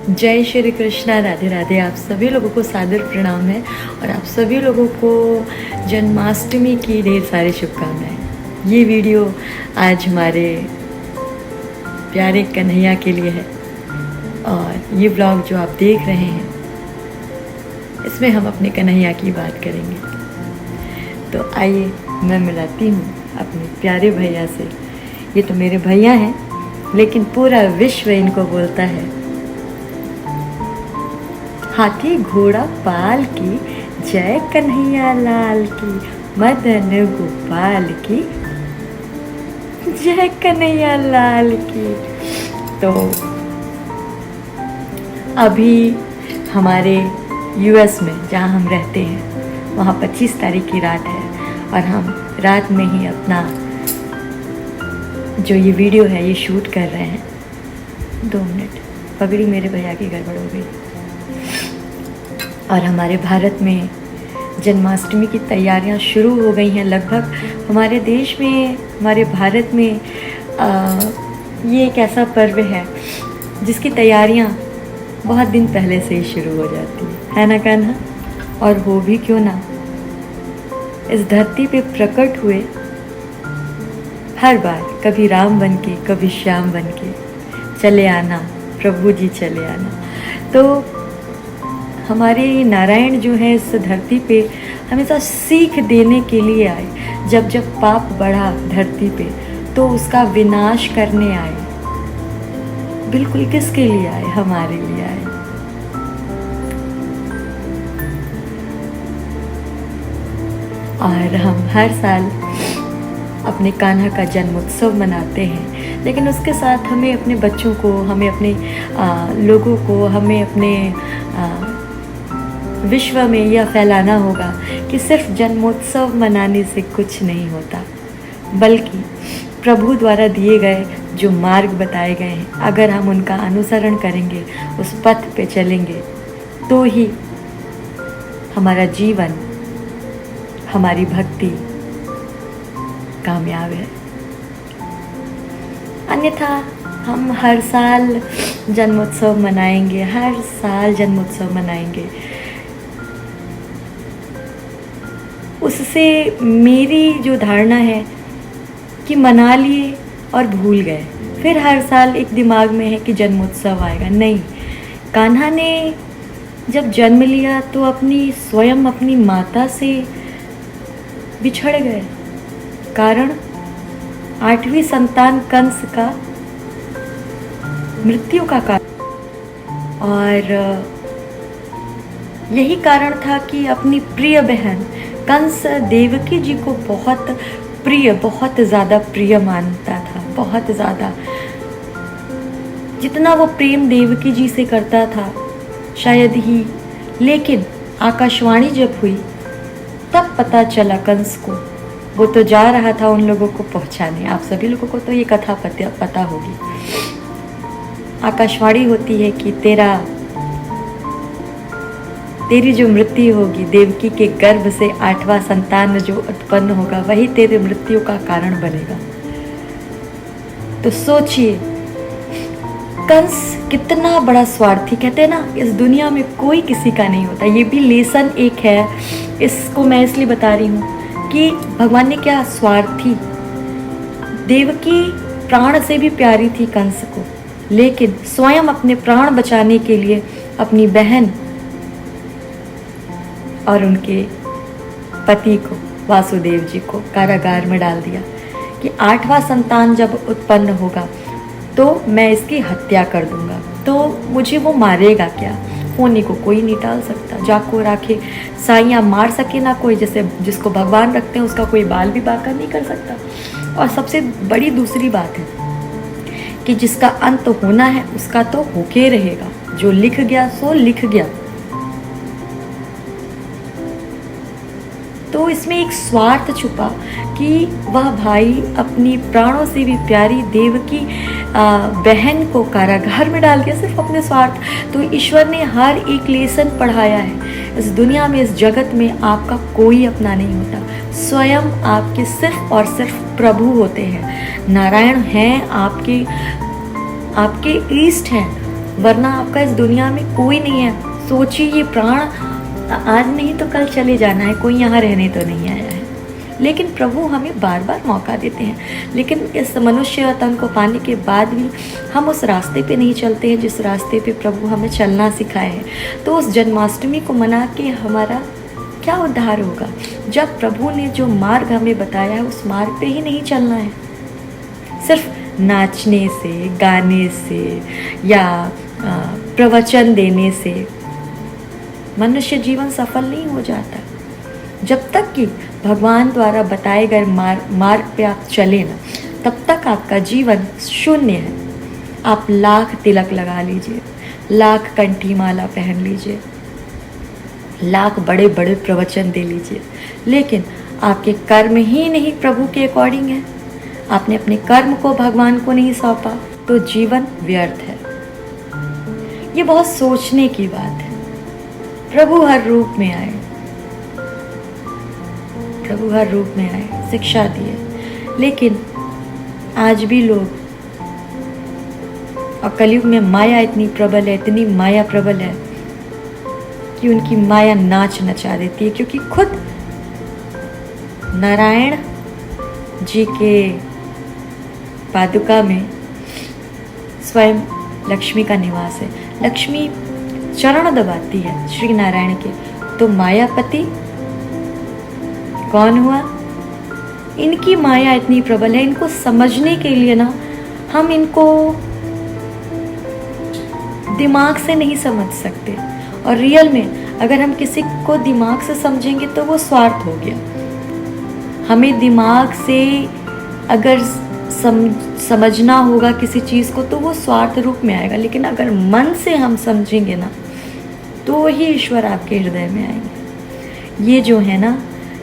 जय श्री कृष्णा, राधे राधे। आप सभी लोगों को सादर प्रणाम है और आप सभी लोगों को जन्माष्टमी की ढेर सारी शुभकामनाएं। ये वीडियो आज हमारे प्यारे कन्हैया के लिए है और ये ब्लॉग जो आप देख रहे हैं इसमें हम अपने कन्हैया की बात करेंगे। तो आइए मैं मिलाती हूँ अपने प्यारे भैया से। ये तो मेरे भैया हैं लेकिन पूरा विश्व इनको बोलता है हाथी घोड़ा पाल की, जय कन्हैया लाल की, मदन गोपाल की, जय कन्हैया लाल की। तो अभी हमारे यूएस में जहाँ हम रहते हैं वहाँ 25 तारीख की रात है और हम रात में ही अपना जो ये वीडियो है ये शूट कर रहे हैं। 2 मिनट, पगड़ी मेरे भैया की गड़बड़ हो गई। और हमारे भारत में जन्माष्टमी की तैयारियां शुरू हो गई हैं। लगभग हमारे देश में, हमारे भारत में ये एक ऐसा पर्व है जिसकी तैयारियां बहुत दिन पहले से ही शुरू हो जाती है ना कान्हा? और हो भी क्यों ना, इस धरती पे प्रकट हुए हर बार कभी राम बन के कभी श्याम बन के चले आना, प्रभु जी चले आना। तो हमारे नारायण जो है इस धरती पे हमेशा सीख देने के लिए आए। जब जब पाप बढ़ा धरती पे तो उसका विनाश करने आए। बिल्कुल किसके लिए आए? हमारे लिए आए। और हम हर साल अपने कान्हा का जन्मोत्सव मनाते हैं, लेकिन उसके साथ हमें अपने बच्चों को, हमें अपने लोगों को, हमें अपने विश्व में यह फैलाना होगा कि सिर्फ जन्मोत्सव मनाने से कुछ नहीं होता, बल्कि प्रभु द्वारा दिए गए जो मार्ग बताए गए हैं, अगर हम उनका अनुसरण करेंगे, उस पथ पे चलेंगे, तो ही हमारा जीवन, हमारी भक्ति कामयाब है। अन्यथा हम हर साल जन्मोत्सव मनाएंगे, हर साल जन्मोत्सव मनाएंगे, उससे मेरी जो धारणा है कि मना लिए और भूल गए, फिर हर साल एक दिमाग में है कि जन्मोत्सव आएगा। नहीं, कान्हा ने जब जन्म लिया तो स्वयं अपनी माता से बिछड़ गए। कारण 8वीं संतान कंस का मृत्यु का कारण, और यही कारण था कि अपनी प्रिय बहन कंस देवकी जी को बहुत प्रिय, बहुत ज़्यादा प्रिय मानता था, बहुत ज़्यादा। जितना वो प्रेम देवकी जी से करता था शायद ही, लेकिन आकाशवाणी जब हुई तब पता चला कंस को, वो तो जा रहा था उन लोगों को पहुंचाने। आप सभी लोगों को तो ये कथा पता होगी। आकाशवाणी होती है कि तेरी जो मृत्यु होगी, देवकी के गर्भ से 8वां संतान जो उत्पन्न होगा वही तेरे मृत्यु का कारण बनेगा। तो सोचिए कंस कितना बड़ा स्वार्थी। कहते हैं ना, इस दुनिया में कोई किसी का नहीं होता। ये भी लेसन एक है, इसको मैं इसलिए बता रही हूँ कि भगवान ने क्या स्वार्थी, देवकी प्राण से भी प्यारी थी कंस को, लेकिन स्वयं अपने प्राण बचाने के लिए अपनी बहन और उनके पति को, वासुदेव जी को, कारागार में डाल दिया कि 8वां संतान जब उत्पन्न होगा तो मैं इसकी हत्या कर दूंगा। तो मुझे वो मारेगा क्या? होने को कोई नहीं टाल सकता। जाको राखे साइयाँ मार सके ना कोई, जैसे जिसको भगवान रखते हैं उसका कोई बाल भी बाका नहीं कर सकता। और सबसे बड़ी दूसरी बात है कि जिसका अंत होना है उसका तो होके रहेगा। जो लिख गया सो लिख गया। तो इसमें एक स्वार्थ छुपा कि वह भाई अपनी प्राणों से भी प्यारी देवकी बहन को कारागार में डाल दिया सिर्फ अपने स्वार्थ। तो ईश्वर ने हर एक लेसन पढ़ाया है। इस दुनिया में, इस जगत में आपका कोई अपना नहीं होता। स्वयं आपके सिर्फ और सिर्फ प्रभु होते हैं। नारायण हैं आपके ईष्ट हैं, वरना आपका इस दुनिया में कोई नहीं है। सोचिए, ये प्राण आज नहीं तो कल चले जाना है, कोई यहाँ रहने तो नहीं आया है। लेकिन प्रभु हमें बार बार मौका देते हैं, लेकिन इस मनुष्य तन को पाने के बाद भी हम उस रास्ते पे नहीं चलते हैं जिस रास्ते पे प्रभु हमें चलना सिखाए हैं। तो उस जन्माष्टमी को मना के हमारा क्या उद्धार होगा, जब प्रभु ने जो मार्ग हमें बताया है उस मार्ग पे ही नहीं चलना है। सिर्फ नाचने से, गाने से या प्रवचन देने से मनुष्य जीवन सफल नहीं हो जाता। जब तक कि भगवान द्वारा बताए गए मार्ग पे आप चले ना, तब तक आपका जीवन शून्य है। आप लाख तिलक लगा लीजिए, लाख कंठी माला पहन लीजिए, लाख बड़े बड़े प्रवचन दे लीजिए, लेकिन आपके कर्म ही नहीं प्रभु के अकॉर्डिंग है, आपने अपने कर्म को भगवान को नहीं सौंपा, तो जीवन व्यर्थ है। ये बहुत सोचने की बात है। प्रभु हर रूप में आए, प्रभु हर रूप में आए, शिक्षा दिए, लेकिन आज भी लोग, और कलयुग में माया इतनी प्रबल है, इतनी माया प्रबल है कि उनकी माया नाच नचा देती है। क्योंकि खुद नारायण जी के पादुका में स्वयं लक्ष्मी का निवास है। लक्ष्मी चरण दबाती है श्री नारायण के, तो मायापति कौन हुआ? इनकी माया इतनी प्रबल है, इनको समझने के लिए ना हम इनको दिमाग से नहीं समझ सकते। और रियल में अगर हम किसी को दिमाग से समझेंगे तो वो स्वार्थ हो गया। हमें दिमाग से अगर समझना होगा किसी चीज़ को तो वो स्वार्थ रूप में आएगा, लेकिन अगर मन से हम समझेंगे ना तो ही ईश्वर आपके हृदय में आएंगे। ये जो है ना,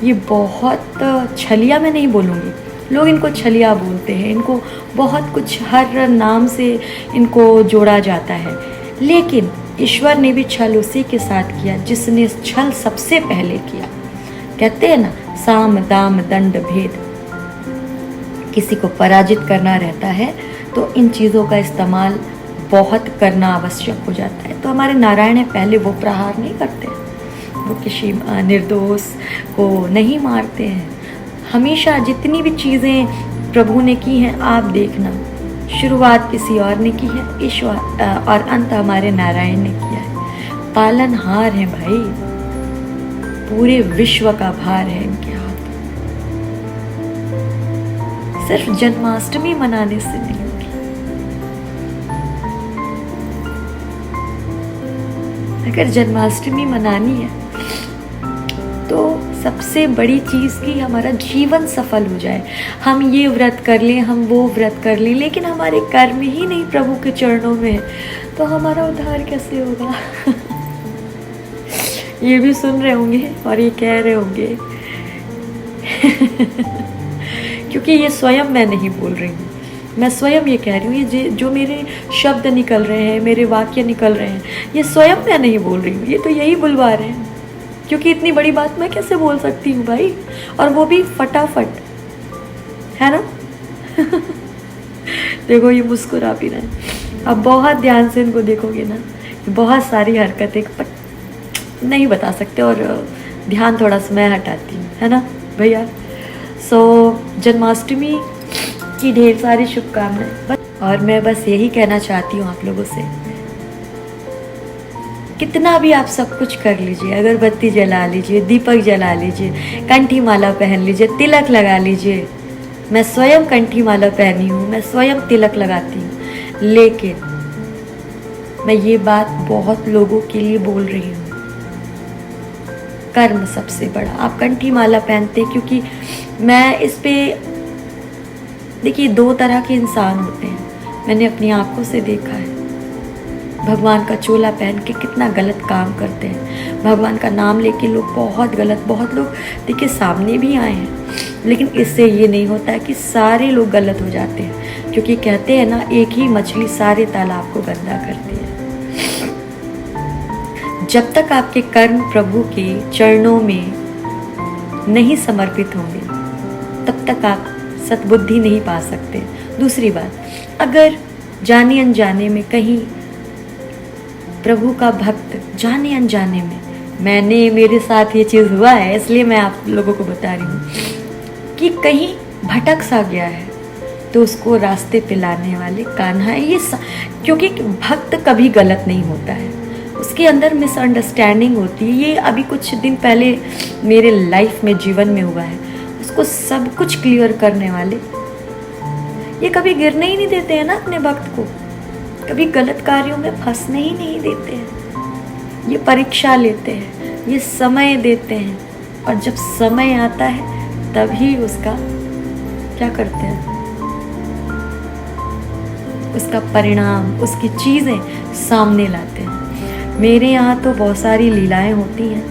ये बहुत छलिया में नहीं बोलूँगी, लोग इनको छलिया बोलते हैं, इनको बहुत कुछ हर नाम से इनको जोड़ा जाता है, लेकिन ईश्वर ने भी छल उसी के साथ किया जिसने छल सबसे पहले किया। कहते हैं ना, साम दाम दंड भेद, किसी को पराजित करना रहता है तो इन चीज़ों का इस्तेमाल बहुत करना आवश्यक हो जाता है। तो हमारे नारायण है, पहले वो प्रहार नहीं करते, वो किसी निर्दोष को नहीं मारते हैं। हमेशा जितनी भी चीज़ें प्रभु ने की हैं, आप देखना, शुरुआत किसी और ने की है, ईश्वर, और अंत हमारे नारायण ने किया है। पालनहार है भाई, पूरे विश्व का भार है इनके हाथ। सिर्फ जन्माष्टमी मनाने से नहीं होगी। अगर जन्माष्टमी मनानी है तो सबसे बड़ी चीज़ की हमारा जीवन सफल हो जाए। हम ये व्रत कर लें, हम वो व्रत कर लें, लेकिन हमारे कर्म ही नहीं प्रभु के चरणों में है, तो हमारा उद्धार कैसे होगा? ये भी सुन रहे होंगे और ये कह रहे होंगे क्योंकि ये स्वयं मैं नहीं बोल रही हूँ, मैं स्वयं ये कह रही हूँ। ये जो मेरे शब्द निकल रहे हैं, मेरे वाक्य निकल रहे हैं, ये स्वयं मैं नहीं बोल रही हूँ, ये तो यही बुलवा रहे हैं। क्योंकि इतनी बड़ी बात मैं कैसे बोल सकती हूँ भाई, और वो भी फटाफट, है ना? देखो ये मुस्कुरा भी रहे हैं। अब बहुत ध्यान से इनको देखोगे ना, बहुत सारी हरकतें नहीं बता सकते, और ध्यान थोड़ा सा मैं हटाती हूँ, है ना भैया? सो जन्माष्टमी की ढेर सारी शुभकामनाएं, और मैं बस यही कहना चाहती हूँ आप लोगों से, कितना भी आप सब कुछ कर लीजिए, अगरबत्ती जला लीजिए, दीपक जला लीजिए, कंठी माला पहन लीजिए, तिलक लगा लीजिए। मैं स्वयं कंठी माला पहनी हूँ, मैं स्वयं तिलक लगाती हूँ, लेकिन मैं ये बात बहुत लोगों के लिए बोल रही हूँ, कर्म सबसे बड़ा। आप कंठी माला पहनते क्योंकि मैं इस पे, देखिए, दो तरह के इंसान होते हैं, मैंने अपनी आंखों से देखा है। भगवान का चोला पहन के कितना गलत काम करते हैं, भगवान का नाम लेके लोग बहुत गलत, बहुत लोग देखिए सामने भी आए हैं, लेकिन इससे ये नहीं होता है कि सारे लोग गलत हो जाते हैं, क्योंकि कहते हैं ना, एक ही मछली सारे तालाब को गंदा करती है। जब तक आपके कर्म प्रभु के चरणों में नहीं समर्पित होंगे, तब तक आप सद्बुद्धि नहीं पा सकते। दूसरी बात, अगर जाने अनजाने में कहीं प्रभु का भक्त जाने अनजाने में, मेरे साथ ये चीज़ हुआ है, इसलिए मैं आप लोगों को बता रही हूँ कि कहीं भटक सा गया है तो उसको रास्ते पे लाने वाले कान्हा है। क्योंकि भक्त कभी गलत नहीं होता है, उसके अंदर मिसअंडरस्टैंडिंग होती है। ये अभी कुछ दिन पहले मेरे लाइफ में, जीवन में हुआ है। उसको सब कुछ क्लियर करने वाले, ये कभी गिरने ही नहीं देते हैं ना अपने भक्त को, कभी गलत कार्यों में फंसने ही नहीं देते हैं। ये परीक्षा लेते हैं, ये समय देते हैं, और जब समय आता है तभी उसका क्या करते हैं, उसका परिणाम, उसकी चीज़ें सामने लाते हैं। मेरे यहाँ तो बहुत सारी लीलाएं होती हैं,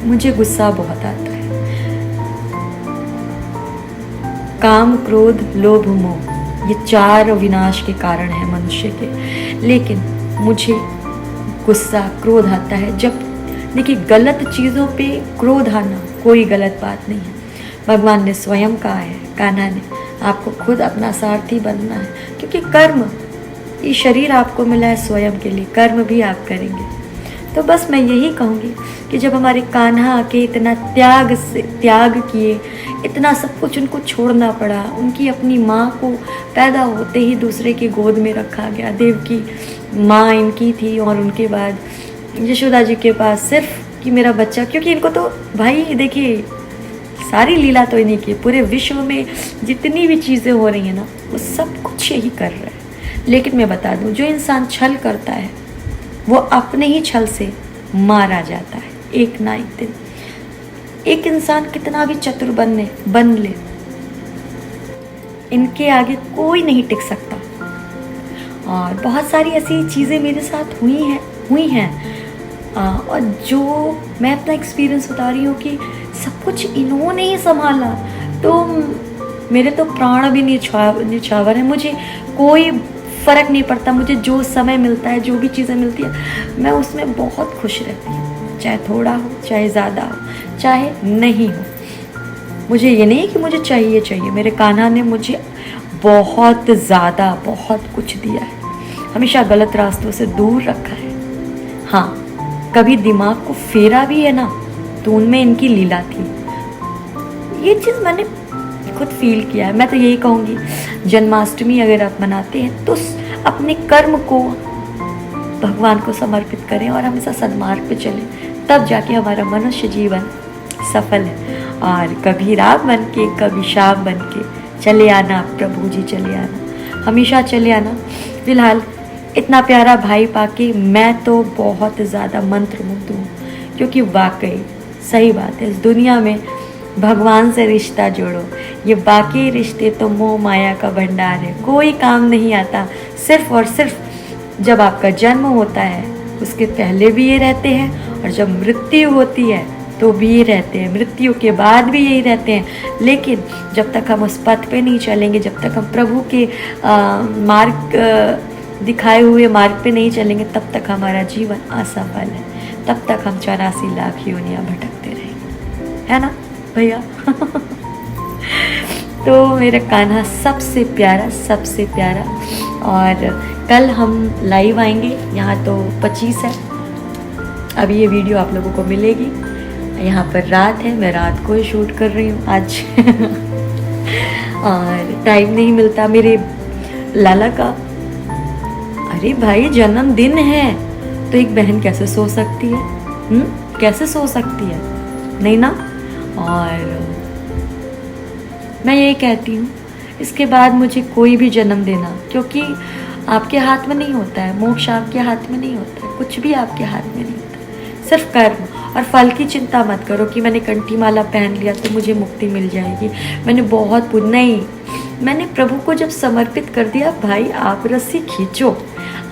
मुझे गुस्सा बहुत आता है। काम, क्रोध, लोभ, मोह, ये 4 विनाश के कारण हैं मनुष्य के। लेकिन मुझे गुस्सा, क्रोध आता है जब, देखिए, गलत चीज़ों पे क्रोध आना कोई गलत बात नहीं है। भगवान ने स्वयं कहा है, कान्हा ने, आपको खुद अपना सारथी बनना है, क्योंकि कर्म, ये शरीर आपको मिला है स्वयं के लिए, कर्म भी आप करेंगे। तो बस मैं यही कहूँगी कि जब हमारे कान्हा आके इतना त्याग किए, इतना सब कुछ उनको छोड़ना पड़ा, उनकी अपनी माँ को पैदा होते ही दूसरे की गोद में रखा गया। देवकी माँ इनकी थी, और उनके बाद यशोदा जी के पास सिर्फ कि मेरा बच्चा, क्योंकि इनको तो भाई देखिए सारी लीला तो इन्हीं की, पूरे विश्व में जितनी भी चीज़ें हो रही हैं ना, वो सब कुछ यही कर रहा है। लेकिन मैं बता दूं, जो इंसान छल करता है वो अपने ही छल से मारा जाता है एक ना एक दिन। एक इंसान कितना भी चतुर बन ले, इनके आगे कोई नहीं टिक सकता। और बहुत सारी ऐसी चीज़ें मेरे साथ हुई हैं और जो मैं अपना एक्सपीरियंस बता रही हूँ कि सब कुछ इन्होंने ही संभाला। तो मेरे तो प्राण भी निछावर है, मुझे कोई फ़र्क नहीं पड़ता। मुझे जो समय मिलता है, जो भी चीज़ें मिलती है, मैं उसमें बहुत खुश रहती हूँ, चाहे थोड़ा हो, चाहे ज़्यादा हो, चाहे नहीं हो। मुझे ये नहीं कि मुझे चाहिए। मेरे कान्हा ने मुझे बहुत ज़्यादा, बहुत कुछ दिया है, हमेशा गलत रास्तों से दूर रखा है। हाँ, कभी दिमाग को फेरा भी है ना, तो उनमें इनकी लीला थी। ये चीज़ मैंने खुद फील किया है। मैं तो यही कहूँगी, जन्माष्टमी अगर आप मनाते हैं तो अपने कर्म को भगवान को समर्पित करें और हमेशा सन्मार्ग पे चलें, तब जाके हमारा मनुष्य जीवन सफल है। और कभी रात बन के, कभी शाम बन के चले आना, प्रभु जी चले आना, हमेशा चले आना। फिलहाल इतना प्यारा भाई पाके मैं तो बहुत ज़्यादा मंत्रमुग्ध हूँ, क्योंकि वाकई सही बात है, इस दुनिया में भगवान से रिश्ता जोड़ो, ये बाकी रिश्ते तो मोह माया का भंडार है, कोई काम नहीं आता। सिर्फ और सिर्फ जब आपका जन्म होता है उसके पहले भी ये रहते हैं, और जब मृत्यु होती है तो भी ये रहते हैं, मृत्यु के बाद भी यही रहते हैं। लेकिन जब तक हम उस पथ पे नहीं चलेंगे, जब तक हम प्रभु के मार्ग दिखाए हुए मार्ग पे नहीं चलेंगे, तब तक हमारा जीवन असफल है, तब तक हम 84 लाख योनियाँ भटकते रहेंगे, है ना भैया। तो मेरा कान्हा सबसे प्यारा। और कल हम लाइव आएंगे, यहाँ तो 25 है, अभी ये वीडियो आप लोगों को मिलेगी। यहाँ पर रात है, मैं रात को ही शूट कर रही हूँ आज। और टाइम नहीं मिलता मेरे लाला का। अरे भाई, जन्मदिन है तो एक बहन कैसे सो सकती है? कैसे सो सकती है? नहीं ना। और मैं यही कहती हूँ, इसके बाद मुझे कोई भी जन्म देना, क्योंकि आपके हाथ में नहीं होता है, मोक्ष आपके हाथ में नहीं होता है, कुछ भी आपके हाथ में नहीं होता, सिर्फ कर्म। और फल की चिंता मत करो कि मैंने कंठी माला पहन लिया तो मुझे मुक्ति मिल जाएगी, मैंने बहुत नहीं, मैंने प्रभु को जब समर्पित कर दिया, भाई आप रस्सी खींचो,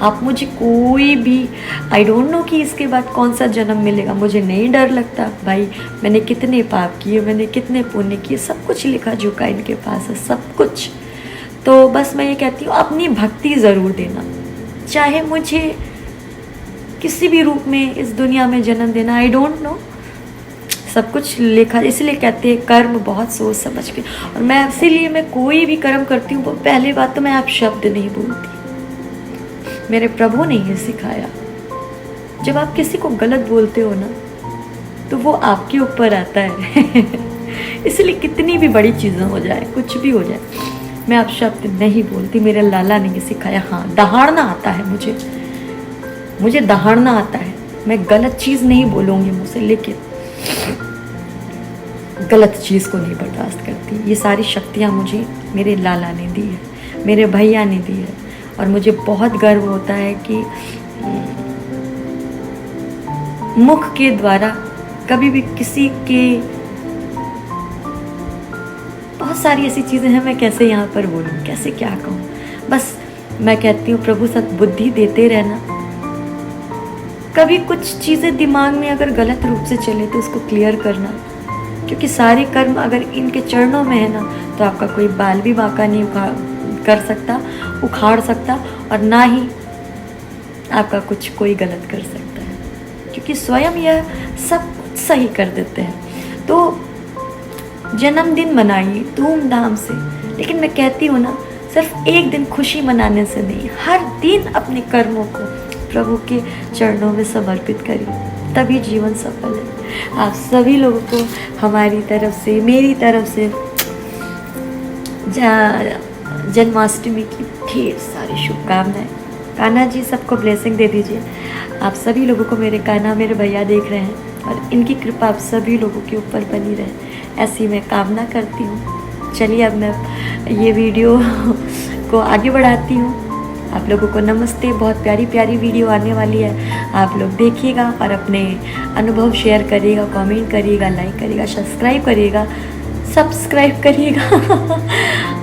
आप मुझे कोई भी, आई डोंट नो कि इसके बाद कौन सा जन्म मिलेगा, मुझे नहीं डर लगता। भाई मैंने कितने पाप किए, मैंने कितने पुण्य किए, सब कुछ लिखा झुका इनके पास है, सब कुछ। तो बस मैं ये कहती हूँ, अपनी भक्ति ज़रूर देना, चाहे मुझे किसी भी रूप में इस दुनिया में जन्म देना, आई डोंट नो, सब कुछ लिखा। इसलिए कहते हैं कर्म बहुत सोच समझ के, और मैं इसीलिए मैं कोई भी कर्म करती हूँ, पहली बात तो मैं आप शब्द नहीं बोलती, मेरे प्रभु ने ये सिखाया, जब आप किसी को गलत बोलते हो ना, तो वो आपके ऊपर आता है। इसलिए कितनी भी बड़ी चीज़ें हो जाए, कुछ भी हो जाए, मैं आप शब्द नहीं बोलती। मेरे लाला ने सिखाया। हाँ, दहाड़ना आता है मुझे दहाड़ना आता है। मैं गलत चीज़ नहीं बोलूँगी मुझसे, लेकिन गलत चीज़ को नहीं बर्दाश्त करती। ये सारी शक्तियाँ मुझे मेरे लाला ने दी है, मेरे भैया ने दी है, और मुझे बहुत गर्व होता है कि मुख के द्वारा कभी भी किसी के, बहुत सारी ऐसी चीज़ें हैं, मैं कैसे यहाँ पर बोलूँ, कैसे क्या कहूँ। बस मैं कहती हूँ प्रभु सद्बुद्धि देते रहना। कभी कुछ चीज़ें दिमाग में अगर गलत रूप से चले तो उसको क्लियर करना, क्योंकि सारे कर्म अगर इनके चरणों में है ना, तो आपका कोई बाल भी बांका नहीं उखाड़ सकता, और ना ही आपका कुछ कोई गलत कर सकता है, क्योंकि स्वयं यह सब कुछ सही कर देते हैं। तो जन्मदिन मनाइए धूमधाम से, लेकिन मैं कहती हूँ ना, सिर्फ एक दिन खुशी मनाने से नहीं, हर दिन अपने कर्मों को प्रभु के चरणों में समर्पित करिए, तभी जीवन सफल है। आप सभी लोगों को हमारी तरफ से, मेरी तरफ से जन्माष्टमी की ढेर सारी शुभकामनाएं। कान्हा जी सबको ब्लेसिंग दे दीजिए। आप सभी लोगों को, मेरे कान्हा मेरे भैया देख रहे हैं, और इनकी कृपा आप सभी लोगों के ऊपर बनी रहे, ऐसी मैं कामना करती हूँ। चलिए अब मैं ये वीडियो को आगे बढ़ाती हूँ। आप लोगों को नमस्ते। बहुत प्यारी प्यारी वीडियो आने वाली है, आप लोग देखिएगा और अपने अनुभव शेयर करिएगा, कमेंट करिएगा, लाइक करिएगा, सब्सक्राइब करिएगा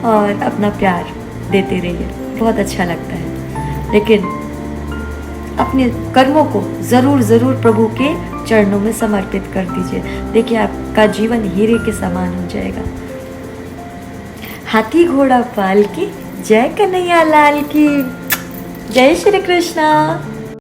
और अपना प्यार देते रहिए, बहुत अच्छा लगता है। लेकिन अपने कर्मों को ज़रूर प्रभु के चरणों में समर्पित कर दीजिए। देखिए आपका जीवन हीरे के समान हो जाएगा। हाथी घोड़ा पाल की, जय कन्हैया लाल की, जय श्री कृष्णा।